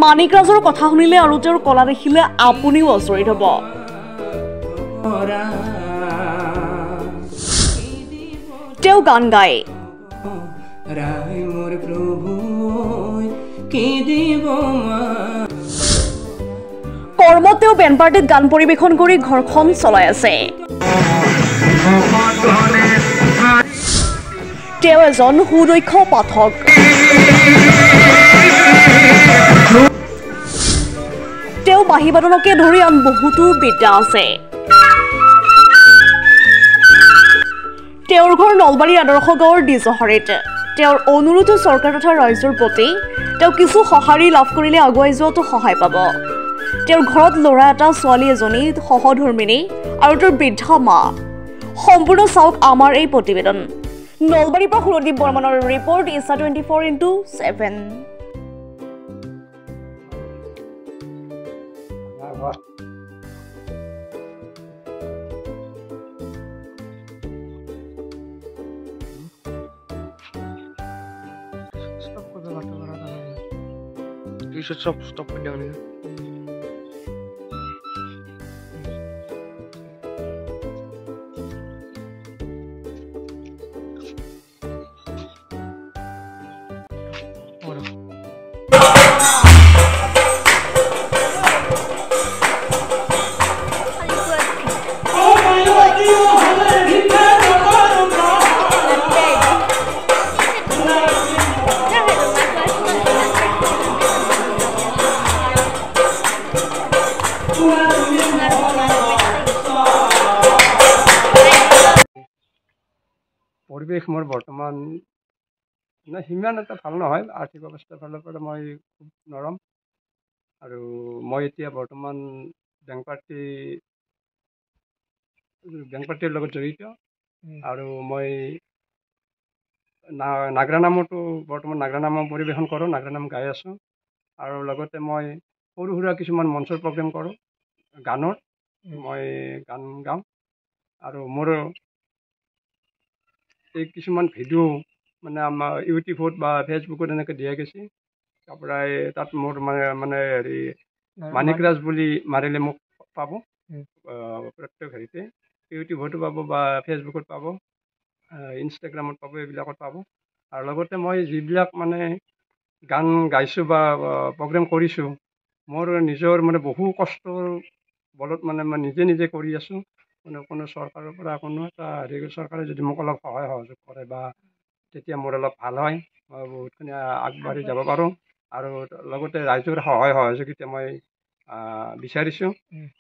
মানিক ৰাজৰ কথা শুনিলে আৰু তেওঁৰ কলা দেখিলে আপুনিও আচৰিত হ'ব। তেওঁ গান গায়, কৰ্মত তেওঁ বেণ্ড পাৰ্টিত গান পৰিৱেশন কৰি ঘৰখন চলাই আছে। তেওঁ এজন সুদক্ষ পাঠক। তেওঁ বাঁহী বাদনকে ধৰি আন বহুতো বিদ্যা আছে। তেওঁৰ ঘৰ নলবাৰীৰ আদৰ্শ গাঁৱৰ দিজহাৰীত। তেওঁৰ অনুৰোধ চৰকাৰ তথা ৰাইজৰ প্ৰতি তেওঁ কিছু সঁহাৰি লাভ কৰিলে আগুৱাই যোৱাটো সহায় পাব। তেওঁৰ ঘৰত ল'ৰা এটা, ছোৱালী এজনী, সহধৰ্মিনী আৰু তেওঁৰ বৃদ্ধা মা। সম্পূৰ্ণ চাওক আমাৰ এই প্ৰতিবেদন। নলবাৰীৰ পৰা সুৰদীপ বৰ্মনৰ ৰিপৰ্ট, ইছা 24x7। You should stop it down here. পৰিৱেশ মোৰ বৰ্তমান সিমান এটা ভাল নহয়। আৰ্থিক অৱস্থাৰ ফালৰ পৰা মই খুব নৰম। আৰু মই এতিয়া বৰ্তমান বেংক পাৰ্টিৰ লগত জড়িত। আৰু মই নাগৰা নামতো বৰ্তমান নাগৰা নাম পৰিৱেশন কৰোঁ, নাগৰা নাম গাই আছোঁ। আৰু লগতে মই সৰু সুৰা কিছুমান মঞ্চৰ প্ৰগ্ৰেম কৰোঁ, গানৰ মই গান গাওঁ। আৰু মোৰ এই কিছুমান ভিডিঅ' মানে আমাৰ ইউটিউবত বা ফেচবুকত এনেকৈ দিয়া গৈছে। তাৰপৰা তাত মোৰ মানে হেৰি মানিক ৰাজ বুলি মাৰিলে মোক পাব। প্ৰত্যেক হেৰিতে ইউটিউবতো পাব বা ফেচবুকত পাব, ইনষ্টাগ্ৰামত পাব, এইবিলাকত পাব। আৰু লগতে মই যিবিলাক মানে গান গাইছোঁ বা প্ৰগ্ৰেম কৰিছোঁ, মোৰ নিজৰ মানে বহু কষ্টৰ বলত মানে মই নিজে কৰি আছোঁ। কোনো চৰকাৰৰ পৰা কোনো এটা চৰকাৰে যদি মোক অলপ সহায় সহযোগ কৰে বা তেতিয়া মোৰ অলপ ভাল হয়, মই বহুতখিনি আগবাঢ়ি যাব পাৰোঁ। আৰু লগতে ৰাইজৰ সহায় সহযোগিতা মই বিচাৰিছোঁ।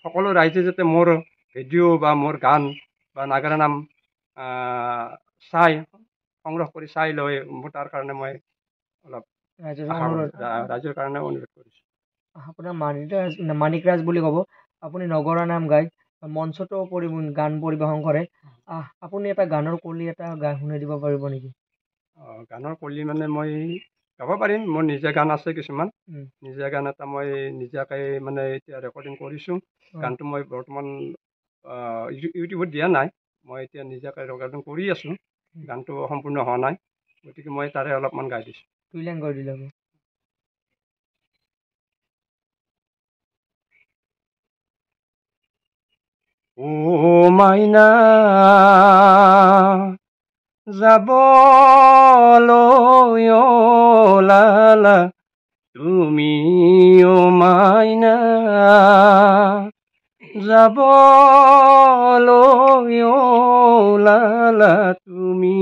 সকলো ৰাইজে যাতে মোৰ ভিডিঅ' বা মোৰ গান বা নাগাৰা নাম সংগ্ৰহ কৰি চাই লৈ মোৰ তাৰ কাৰণে মই অলপ ৰাইজৰ কাৰণে অনুৰোধ কৰিছোঁ। আপোনাৰ মানিক ৰাজ বুলি ক'ব, আপুনি নগৰা নাম গায়, মঞ্চতো গান পৰিৱেশন কৰে। আপুনি এটা গানৰ কলি এটা গাই শুনাই দিব পাৰিব নেকি? গানৰ কলি মানে মই গাব পাৰিম। মোৰ নিজা গান আছে কিছুমান। নিজা গান এটা মই নিজাকৈ মানে এতিয়া ৰেকৰ্ডিং কৰিছোঁ। গানটো মই বৰ্তমান ইউটিউবত দিয়া নাই, মই এতিয়া নিজাকৈ ৰেকৰ্ডিং কৰি আছোঁ। গানটো সম্পূৰ্ণ হোৱা নাই, গতিকে মই তাৰে অলপমান গাই দিছোঁ। দুই লাইন গাই দিলে। ও মাইনা যাবলৈ ওলালা তুমি, ও মাইনা যাবলৈ ওলালা তুমি,